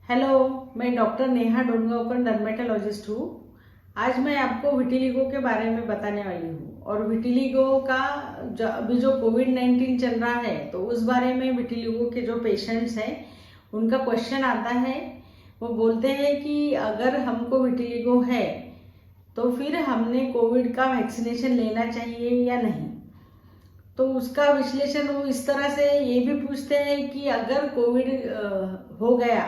Hello, मैं doctor Neha डोंगावकर dermatologist हूँ। आज मैं आपको विटिलिगो के बारे में बताने वाली हूँ और विटिलिगो का अभी जो कोविड-19 चल रहा है तो उस बारे में विटिलिगो के जो पेशेंट्स हैं उनका क्वेश्चन आता है। वो बोलते हैं कि अगर हमको विटिलिगो है तो फिर हमने कोविड का वैक्सीनेशन लेना चाहिए या नहीं। तो उसका विश्लेषण वो इस तरह से ये भी पूछते हैं कि अगर कोविड हो गया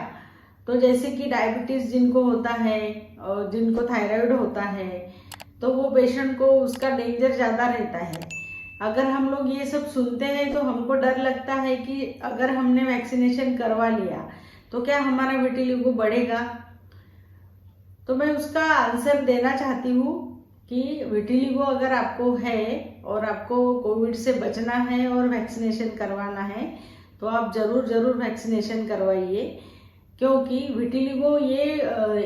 तो जैसे कि डायबिटीज़ जिनको होता है और जिनको थायराइड होता है तो वो पेशेंट को उसका डेंजर ज़्यादा रहता है। अगर हम लोग ये सब सुनते हैं तो हमको डर लगता है कि अगर हमने वैक्सीनेशन करवा लिया तो क्या हमारा विटिलिगो बढ़ेगा। तो मैं उसका आंसर देना चाहती हूँ कि विटिलिगो अगर आपको है और आपको कोविड से बचना है और वैक्सीनेशन करवाना है तो आप ज़रूर वैक्सीनेशन करवाइए, क्योंकि विटिलिगो ये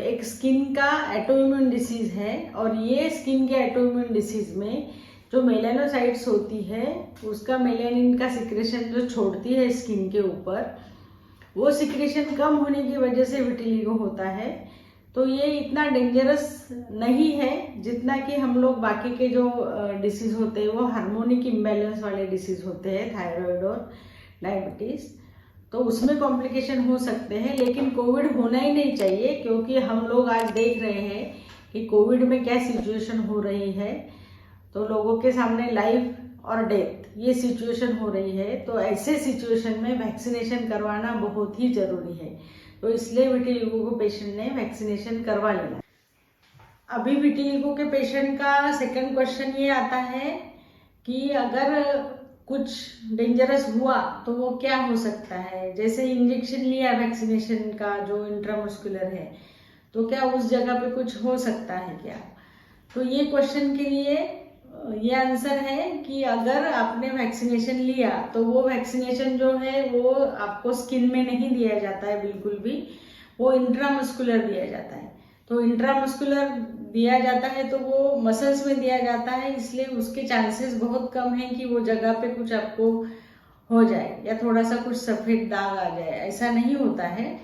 एक स्किन का ऑटोइम्यून डिसीज़ है और ये स्किन के ऑटोइम्यून डिसीज़ में जो मेलानोसाइट्स होती है उसका मेलानिन का सिक्रेशन जो छोड़ती है स्किन के ऊपर, वो सिक्रेशन कम होने की वजह से विटिलिगो होता है। तो ये इतना डेंजरस नहीं है जितना कि हम लोग बाकी के जो डिसीज़ होते हैं वो हार्मोनिक इम्बैलेंस वाले डिसीज़ होते हैं, थायराइड और डायबिटीज़, तो उसमें कॉम्प्लिकेशन हो सकते हैं। लेकिन कोविड होना ही नहीं चाहिए, क्योंकि हम लोग आज देख रहे हैं कि कोविड में क्या सिचुएशन हो रही है। तो लोगों के सामने लाइफ और डेथ ये सिचुएशन हो रही है, तो ऐसे सिचुएशन में वैक्सीनेशन करवाना बहुत ही ज़रूरी है। तो इसलिए विटिलिगो को पेशेंट ने वैक्सीनेशन करवा लेना। अभी विटिलिगो के पेशेंट का सेकंड क्वेश्चन ये आता है कि अगर कुछ डेंजरस हुआ तो वो क्या हो सकता है। जैसे इंजेक्शन लिया वैक्सीनेशन का जो इंट्रामस्कुलर है, तो क्या उस जगह पे कुछ हो सकता है क्या। तो ये क्वेश्चन के लिए ये आंसर है कि अगर आपने वैक्सीनेशन लिया तो वो वैक्सीनेशन जो है वो आपको स्किन में नहीं दिया जाता है बिल्कुल भी, वो इंट्रामस्कुलर दिया जाता है। तो इंट्रामस्कुलर दिया जाता है तो वो मसल्स में दिया जाता है, इसलिए उसके चांसेस बहुत कम हैं कि वो जगह पे कुछ आपको हो जाए या थोड़ा सा कुछ सफ़ेद दाग आ जाए, ऐसा नहीं होता है।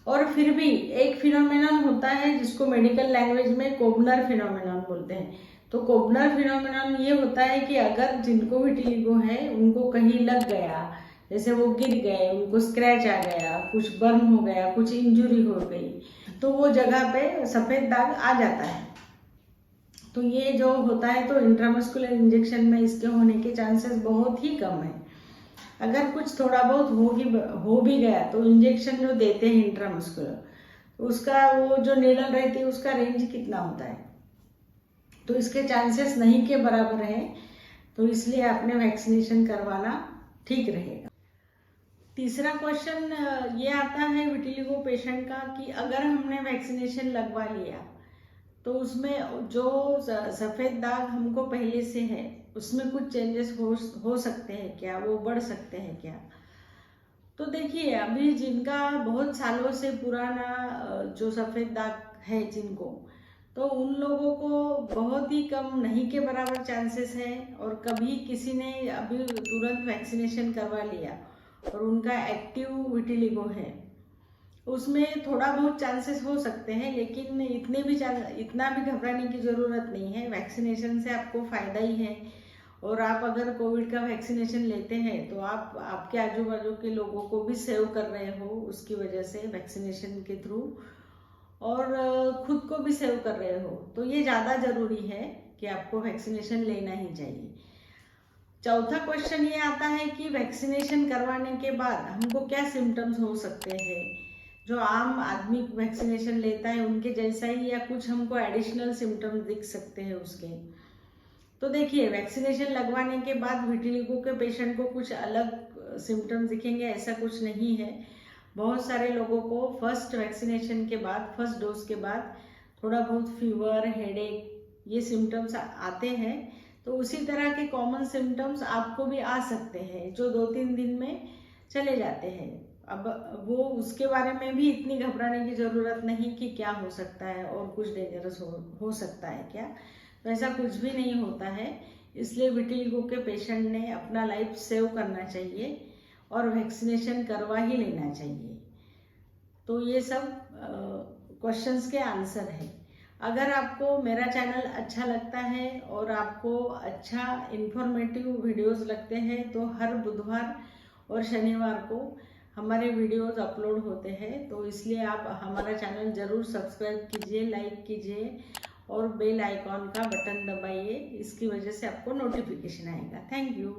और फिर भी एक फिनोमेनन होता है जिसको मेडिकल लैंग्वेज में कोबनर फिनोमेनन बोलते हैं। तो कोबनर फिनोमेनन ये होता है कि अगर जिनको विटिलिगो है उनको कहीं लग गया, जैसे वो गिर गए, उनको स्क्रैच आ गया, कुछ बर्न हो गया, कुछ इंजुरी हो गई, तो वो जगह पे सफ़ेद दाग आ जाता है। तो ये जो होता है तो इंट्रामस्कुलर इंजेक्शन में इसके होने के चांसेस बहुत ही कम है। अगर कुछ थोड़ा बहुत हो भी गया तो इंजेक्शन जो देते हैं इंट्रामस्कुलर, उसका वो जो नीडल रहती है उसका रेंज कितना होता है, तो इसके चांसेस नहीं के बराबर है। तो इसलिए आपने वैक्सीनेशन करवाना ठीक रहेगा। तीसरा क्वेश्चन ये आता है विटिलिगो पेशेंट का कि अगर हमने वैक्सीनेशन लगवा लिया तो उसमें जो सफ़ेद दाग हमको पहले से है उसमें कुछ चेंजेस हो सकते हैं क्या, वो बढ़ सकते हैं क्या। तो देखिए, अभी जिनका बहुत सालों से पुराना जो सफ़ेद दाग है जिनको, तो उन लोगों को बहुत ही कम नहीं के बराबर चांसेस है। और कभी किसी ने अभी तुरंत वैक्सीनेशन करवा लिया और उनका एक्टिव विटिलिगो है, उसमें थोड़ा बहुत चांसेस हो सकते हैं, लेकिन इतना भी घबराने की ज़रूरत नहीं है। वैक्सीनेशन से आपको फ़ायदा ही है। और आप अगर कोविड का वैक्सीनेशन लेते हैं तो आप आपके आजू बाजू के लोगों को भी सेव कर रहे हो उसकी वजह से, वैक्सीनेशन के थ्रू, और खुद को भी सेव कर रहे हो। तो ये ज़्यादा ज़रूरी है कि आपको वैक्सीनेशन लेना ही चाहिए। चौथा क्वेश्चन ये आता है कि वैक्सीनेशन करवाने के बाद हमको क्या सिम्टम्स हो सकते हैं, जो आम आदमी वैक्सीनेशन लेता है उनके जैसा ही, या कुछ हमको एडिशनल सिम्टम्स दिख सकते हैं उसके। तो देखिए, वैक्सीनेशन लगवाने के बाद विटिलिगो के पेशेंट को कुछ अलग सिम्टम्स दिखेंगे ऐसा कुछ नहीं है। बहुत सारे लोगों को फर्स्ट वैक्सीनेशन के बाद, फर्स्ट डोज के बाद थोड़ा बहुत फीवर, हेडेक ये सिम्टम्स आते हैं। तो उसी तरह के कॉमन सिम्टम्स आपको भी आ सकते हैं जो 2-3 दिन में चले जाते हैं। अब वो उसके बारे में भी इतनी घबराने की ज़रूरत नहीं कि क्या हो सकता है और कुछ डेंजरस हो सकता है क्या, तो ऐसा कुछ भी नहीं होता है। इसलिए विटिलिगो के पेशेंट ने अपना लाइफ सेव करना चाहिए और वैक्सीनेशन करवा ही लेना चाहिए। तो ये सब क्वेश्चंस के आंसर है। अगर आपको मेरा चैनल अच्छा लगता है और आपको अच्छा इन्फॉर्मेटिव वीडियोस लगते हैं तो हर बुधवार और शनिवार को हमारे वीडियोस अपलोड होते हैं, तो इसलिए आप हमारा चैनल ज़रूर सब्सक्राइब कीजिए, लाइक कीजिए और बेल आइकॉन का बटन दबाइए। इसकी वजह से आपको नोटिफिकेशन आएगा। Thank you.